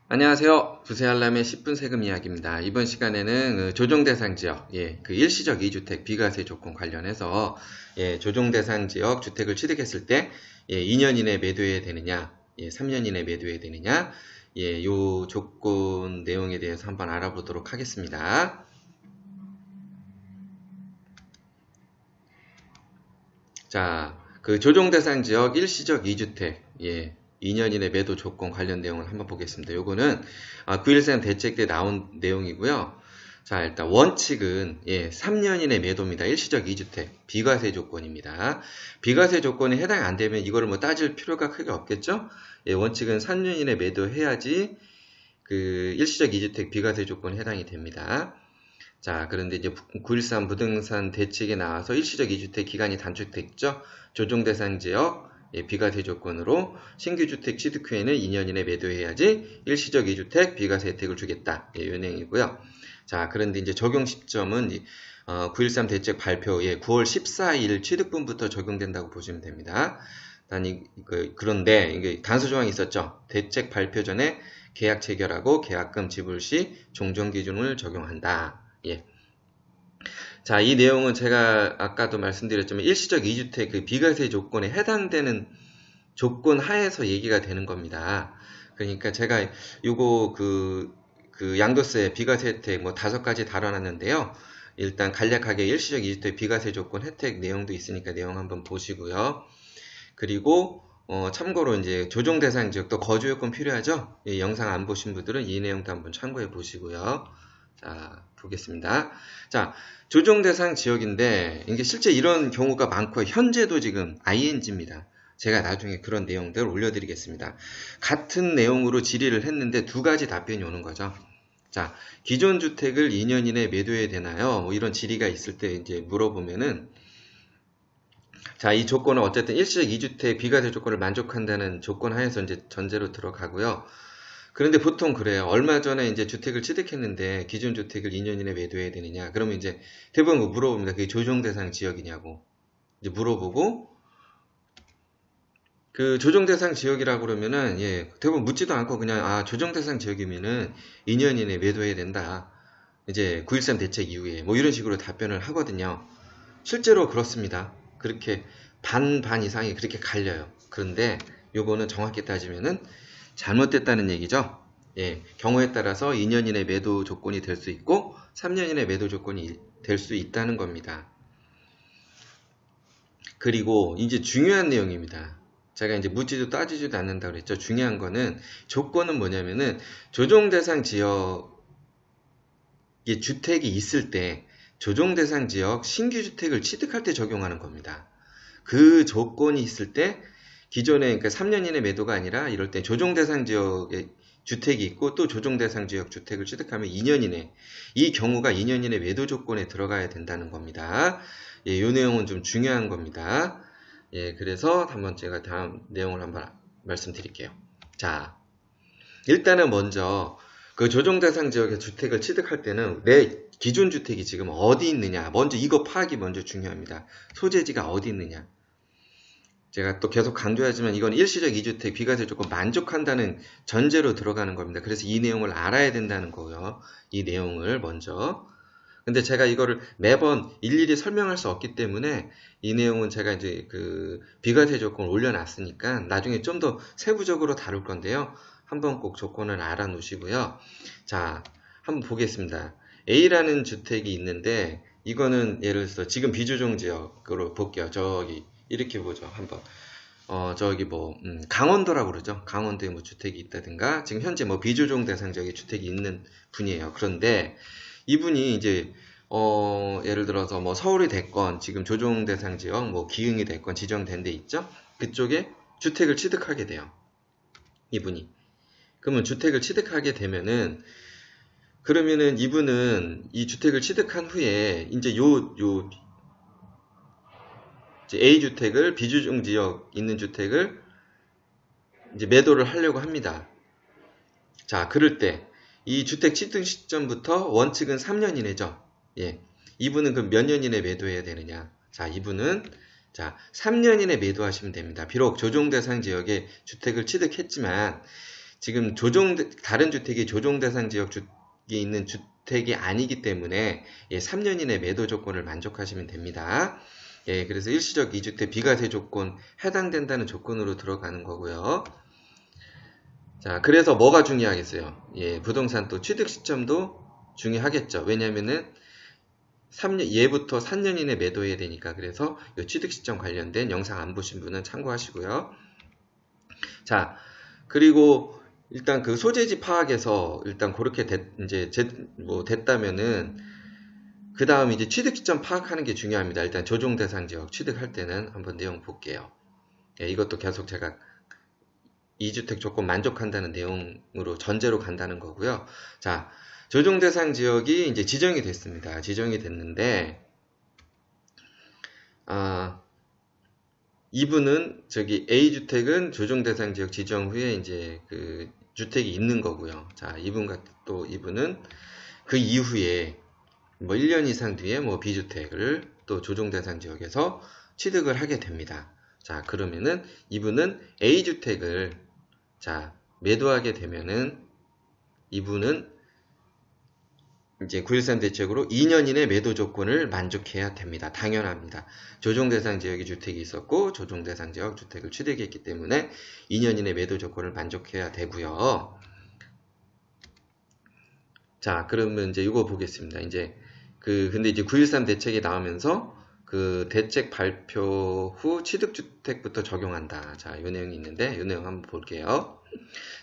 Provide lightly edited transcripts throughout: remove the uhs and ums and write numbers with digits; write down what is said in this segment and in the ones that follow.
안녕하세요. 부세알람의 10분 세금 이야기입니다. 이번 시간에는 조정대상 지역, 그 일시적 2주택 비과세 조건 관련해서 조정대상 지역 주택을 취득했을 때 2년 이내 매도해야 되느냐, 3년 이내 매도해야 되느냐, 요 조건 내용에 대해서 한번 알아보도록 하겠습니다. 자, 그 조정대상 지역 일시적 2주택, 2년 이내 매도 조건 관련 내용을 한번 보겠습니다. 요거는 9.13 대책 때 나온 내용이고요. 자, 일단 원칙은 3년 이내 매도입니다. 일시적 2주택 비과세 조건입니다. 비과세 조건에 해당이 안 되면 이거를 뭐 따질 필요가 크게 없겠죠? 원칙은 3년 이내 매도해야지 그 일시적 2주택 비과세 조건에 해당이 됩니다. 자, 그런데 이제 9.13 부동산 대책에 나와서 일시적 2주택 기간이 단축됐죠. 조정대상 지역 비과세 조건으로 신규 주택 취득 후에는 2년 이내 매도해야지 일시적 2주택 비과세 혜택을 주겠다. 이 내용이고요. 자, 그런데 이제 적용 시점은 9.13 대책 발표 9월 14일 취득분부터 적용된다고 보시면 됩니다. 그런데 이게 단서 조항이 있었죠. 대책 발표 전에 계약 체결하고 계약금 지불 시 종전 기준을 적용한다. 자, 이 내용은 제가 아까도 말씀드렸지만 일시적 2주택 그 비과세 조건에 해당되는 조건 하에서 얘기가 되는 겁니다. 그러니까 제가 요거 그 양도세 비과세 혜택 뭐 5가지 다뤄놨는데요. 일단 간략하게 일시적 2주택 비과세 조건 혜택 내용도 있으니까 내용 한번 보시고요. 그리고 참고로 이제 조정 대상 지역도 거주 요건 필요하죠? 영상 안 보신 분들은 이 내용도 한번 참고해 보시고요. 자, 보겠습니다. 자, 조정 대상 지역인데 이게 실제 이런 경우가 많고 현재도 지금 ING입니다. 제가 나중에 그런 내용들을 올려드리겠습니다. 같은 내용으로 질의를 했는데 2가지 답변이 오는 거죠. 자, 기존 주택을 2년 이내에 매도해야 되나요? 뭐 이런 질의가 있을 때 이제 물어보면은 자, 이 조건은 어쨌든 일시적 2주택 비과세 조건을 만족한다는 조건 하에서 이제 전제로 들어가고요. 그런데 보통 그래요. 얼마 전에 이제 주택을 취득했는데 기존 주택을 2년 이내 매도해야 되느냐. 그러면 이제 대부분 물어봅니다. 그게 조정 대상 지역이냐고. 이제 물어보고 그 조정 대상 지역이라고 그러면은 대부분 묻지도 않고 그냥 조정 대상 지역이면은 2년 이내 매도해야 된다. 이제 9.13 대책 이후에 뭐 이런 식으로 답변을 하거든요. 실제로 그렇습니다. 그렇게 반 이상이 그렇게 갈려요. 그런데 요거는 정확히 따지면은 잘못됐다는 얘기죠. 경우에 따라서 2년 이내 매도 조건이 될 수 있고 3년 이내 매도 조건이 될 수 있다는 겁니다. 그리고 이제 중요한 내용입니다. 제가 이제 묻지도 따지지도 않는다고 그랬죠. 중요한 거는 조건은 뭐냐면은 조정 대상 지역에 주택이 있을 때 조정 대상 지역 신규 주택을 취득할 때 적용하는 겁니다. 그 조건이 있을 때 기존에 그러니까 3년 이내 매도가 아니라 이럴 때 조정 대상 지역에 주택이 있고 또 조정 대상 지역 주택을 취득하면 2년 이내 이 경우가 2년 이내 매도 조건에 들어가야 된다는 겁니다. 이 내용은 좀 중요한 겁니다. 그래서 한번 제가 다음 내용을 한번 말씀드릴게요. 자, 일단은 먼저 그 조정 대상 지역의 주택을 취득할 때는 내 기존 주택이 지금 어디 있느냐 먼저 이거 파악이 먼저 중요합니다. 소재지가 어디 있느냐. 제가 또 계속 강조하지만 이건 일시적 2주택 비과세 조건 만족한다는 전제로 들어가는 겁니다. 그래서 이 내용을 알아야 된다는 거고요. 이 내용을 먼저. 근데 제가 이거를 매번 일일이 설명할 수 없기 때문에 이 내용은 제가 이제 그 비과세 조건을 올려놨으니까 나중에 좀 더 세부적으로 다룰 건데요. 한번 꼭 조건을 알아 놓으시고요. 자, 한번 보겠습니다. A라는 주택이 있는데 이거는 예를 들어서 지금 비조정 지역으로 볼게요. 저기 이렇게 보죠. 한번 저기 뭐 강원도라고 그러죠. 강원도에 뭐 주택이 있다든가 지금 현재 뭐 비조정 대상 지역에 주택이 있는 분이에요. 그런데 이분이 이제 예를 들어서 뭐 서울이 됐건 지금 조정 대상 지역 뭐 기흥이 됐건 지정된 데 있죠. 그쪽에 주택을 취득하게 돼요. 이분이. 그러면 주택을 취득하게 되면은 그러면은 이분은 이 주택을 취득한 후에 이제 A주택을 비조정 지역 있는 주택을 이제 매도를 하려고 합니다. 자, 그럴 때 이 주택 취득 시점부터 원칙은 3년 이내죠. 이분은 그럼 몇 년 이내 매도해야 되느냐? 자, 이분은 3년 이내 매도하시면 됩니다. 비록 조정 대상 지역에 주택을 취득했지만 지금 다른 주택이 조정 대상 지역에 있는 주택이 아니기 때문에 3년 이내 매도 조건을 만족하시면 됩니다. 그래서 일시적 2주택 비과세 조건 해당된다는 조건으로 들어가는 거고요. 자, 그래서 뭐가 중요하겠어요? 부동산 또 취득 시점도 중요하겠죠. 왜냐면은 얘부터 3년 이내 매도해야 되니까. 그래서 이 취득 시점 관련된 영상 안 보신 분은 참고하시고요. 자, 그리고 일단 그 소재지 파악에서 일단 그렇게 됐다면은 그 다음 이제 취득 시점 파악하는 게 중요합니다. 일단 조정 대상 지역 취득할 때는 한번 내용 볼게요. 이것도 계속 제가 2주택 조건 만족한다는 내용으로 전제로 간다는 거고요. 자, 조정 대상 지역이 이제 지정이 됐습니다. 지정이 됐는데, 이분은 A주택은 조정 대상 지역 지정 후에 이제 그 주택이 있는 거고요. 자, 이분은 그 이후에 뭐 1년 이상 뒤에 뭐 B주택을 또 조정 대상 지역에서 취득을 하게 됩니다. 자, 그러면은 이분은 A주택을 매도하게 되면은 이분은 이제 913 대책으로 2년 이내 매도 조건을 만족해야 됩니다. 당연합니다. 조정 대상 지역의 주택이 있었고 조정 대상 지역 주택을 취득했기 때문에 2년 이내 매도 조건을 만족해야 되고요. 자, 그러면 이제 이거 보겠습니다. 근데 이제 913 대책이 나오면서 그 대책 발표 후 취득주택부터 적용한다. 자, 이 내용이 있는데 이 내용 한번 볼게요.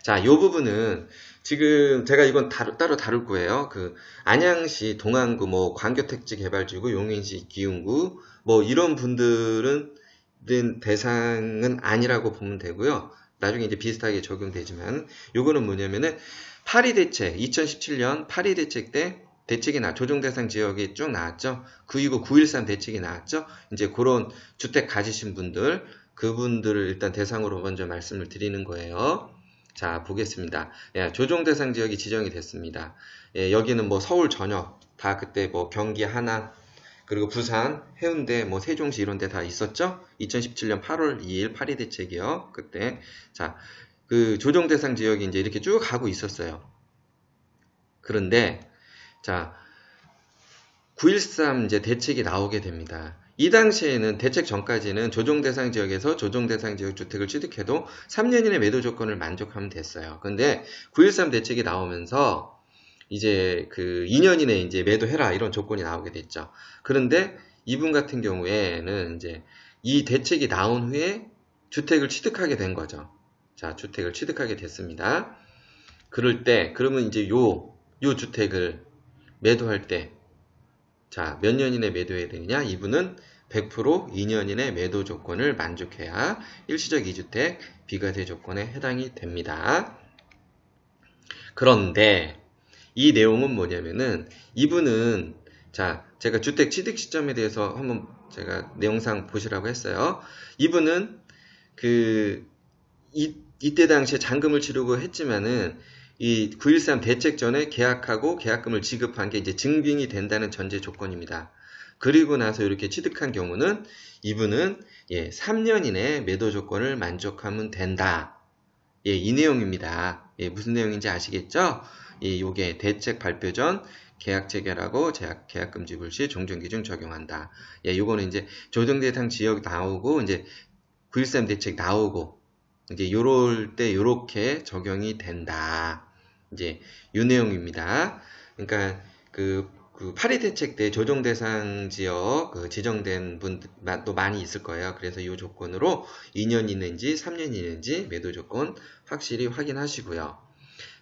자, 이 부분은 지금 제가 이건 따로 다룰 거예요. 그 안양시, 동안구, 뭐 광교택지 개발지구, 용인시, 기흥구 뭐 이런 분들은 대상은 아니라고 보면 되고요. 나중에 이제 비슷하게 적용되지만 요거는 뭐냐면은 8.2 대책 2017년 8.2 대책 때 대책이 조정 대상 지역이 쭉 나왔죠. 그리고 9.13 대책이 나왔죠. 이제 그런 주택 가지신 분들, 그분들을 일단 대상으로 먼저 말씀을 드리는 거예요. 자, 보겠습니다. 조정 대상 지역이 지정이 됐습니다. 여기는 뭐 서울 전역, 다 그때 뭐 경기 하남, 그리고 부산, 해운대, 뭐 세종시 이런 데 다 있었죠. 2017년 8월 2일 8.2 대책이요. 그때. 자, 그 조정 대상 지역이 이제 이렇게 쭉 가고 있었어요. 그런데 자, 9.13 이제 대책이 나오게 됩니다. 이 당시에는 대책 전까지는 조정 대상 지역에서 조정 대상 지역 주택을 취득해도 3년 이내 매도 조건을 만족하면 됐어요. 근데 9.13 대책이 나오면서 이제 그 2년 이내 이제 매도해라 이런 조건이 나오게 됐죠. 그런데 이분 같은 경우에는 이제 이 대책이 나온 후에 주택을 취득하게 된 거죠. 자, 주택을 취득하게 됐습니다. 그럴 때 그러면 이제 요 주택을 매도할 때, 자, 몇 년 이내 매도해야 되느냐? 이분은 100% 2년 이내 매도 조건을 만족해야 일시적 2주택 비과세 조건에 해당이 됩니다. 그런데 이 내용은 뭐냐면은 이분은 자, 제가 주택 취득 시점에 대해서 한번 제가 내용상 보시라고 했어요. 이분은 이때 당시에 잔금을 치르고 했지만은 이 9.13 대책 전에 계약하고 계약금을 지급한 게 이제 증빙이 된다는 전제 조건입니다. 그리고 나서 이렇게 취득한 경우는 이분은 3년 이내 매도 조건을 만족하면 된다. 이 내용입니다. 무슨 내용인지 아시겠죠? 요게 대책 발표 전 계약 체결하고 계약금 지불 시 종전기준 적용한다. 요거는 이제 조정대상 지역 나오고 이제 9.13 대책 나오고 이제 요럴 때 요렇게 적용이 된다. 이제 요 내용입니다. 그러니까 그 8.2 대책 때 조정 대상 지역 지정된 분도 많이 있을 거예요. 그래서 이 조건으로 2년 있는지 3년 있는지 매도 조건 확실히 확인하시고요.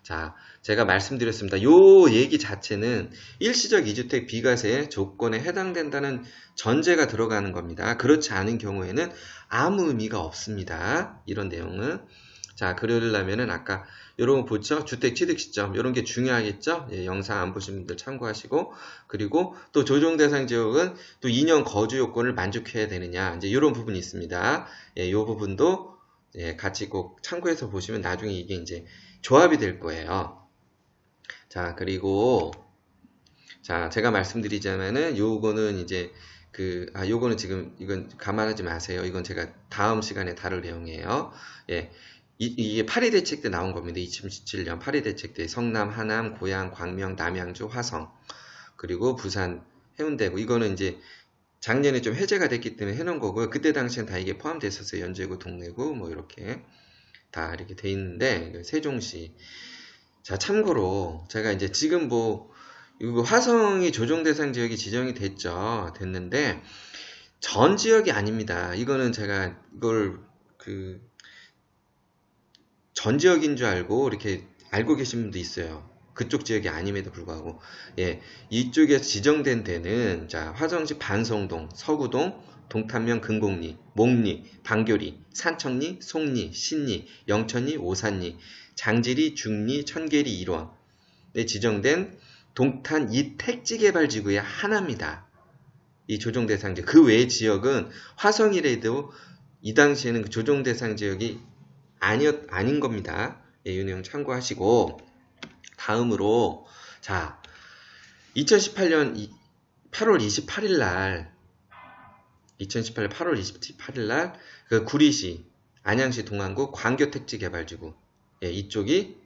자, 제가 말씀드렸습니다. 요 얘기 자체는 일시적 2주택 비과세 조건에 해당된다는 전제가 들어가는 겁니다. 그렇지 않은 경우에는 아무 의미가 없습니다. 이런 내용은. 자, 그러려면은 아까 요런 거 보죠? 주택 취득 시점 요런 게 중요하겠죠? 영상 안 보신 분들 참고하시고, 그리고 또 조정 대상 지역은 또 2년 거주 요건을 만족해야 되느냐, 이제 요런 부분이 있습니다. 요 부분도 같이 꼭 참고해서 보시면 나중에 이게 이제 조합이 될 거예요. 자, 그리고 자, 제가 말씀드리자면은 요거는 이제 요거는 지금 이건 감안하지 마세요. 이건 제가 다음 시간에 다룰 내용이에요. 이게 파리 대책 때 나온 겁니다. 2017년 파리 대책 때 성남, 하남, 고양, 광명, 남양주, 화성 그리고 부산, 해운대고 이거는 이제 작년에 좀 해제가 됐기 때문에 해놓은 거고요. 그때 당시엔 다 이게 포함됐었어요. 연제구, 동래구 뭐 이렇게 다 이렇게 돼 있는데 세종시. 자, 참고로 제가 이제 지금 뭐 이거 화성이 조정 대상 지역이 지정이 됐는데 전 지역이 아닙니다. 이거는 제가 이걸 전 지역인 줄 알고 이렇게 알고 계신 분도 있어요. 그쪽 지역이 아님에도 불구하고 이쪽에서 지정된 데는 자 화성시 반성동, 서구동, 동탄면 금곡리, 목리, 방교리, 산청리, 송리, 신리, 영천리, 오산리, 장지리, 중리, 천계리, 일원에 지정된 동탄 이 택지개발지구의 하나입니다. 이 조정대상지역. 그 외의 지역은 화성이라도 이 당시에는 그 조정대상 지역이 아닌 겁니다. 이 내용 참고하시고 다음으로 자 2018년 8월 28일 날 2018년 8월 28일 날 그 구리시 안양시 동안구 광교택지개발지구 이쪽이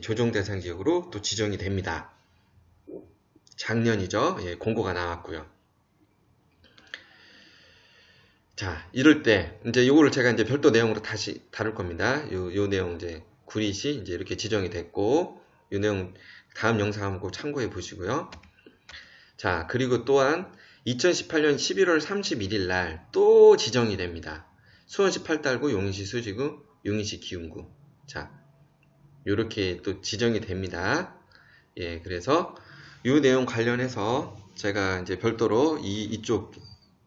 조정대상 지역으로 또 지정이 됩니다. 작년이죠. 공고가 나왔고요. 자, 이럴 때 이제 요거를 제가 이제 별도 내용으로 다시 다룰 겁니다. 요 내용 이제 구리시 이제 이렇게 지정이 됐고 요 내용 다음 영상 한번 참고해 보시고요. 자, 그리고 또한 2018년 11월 31일 날 또 지정이 됩니다. 수원시 팔달구, 용인시 수지구, 용인시 기흥구. 자, 요렇게 또 지정이 됩니다. 그래서 요 내용 관련해서 제가 이제 별도로 이쪽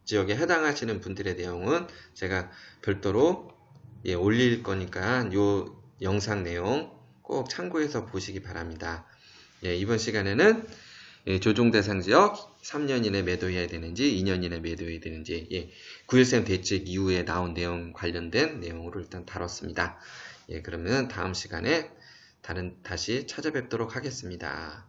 지역에 해당하시는 분들의 내용은 제가 별도로 올릴 거니까 요 영상 내용 꼭 참고해서 보시기 바랍니다. 이번 시간에는 조정대상 지역 3년 이내 매도해야 되는지 2년 이내 매도해야 되는지 9.13 대책 이후에 나온 내용 관련된 내용으로 일단 다뤘습니다. 그러면 다음 시간에 다시 찾아뵙도록 하겠습니다.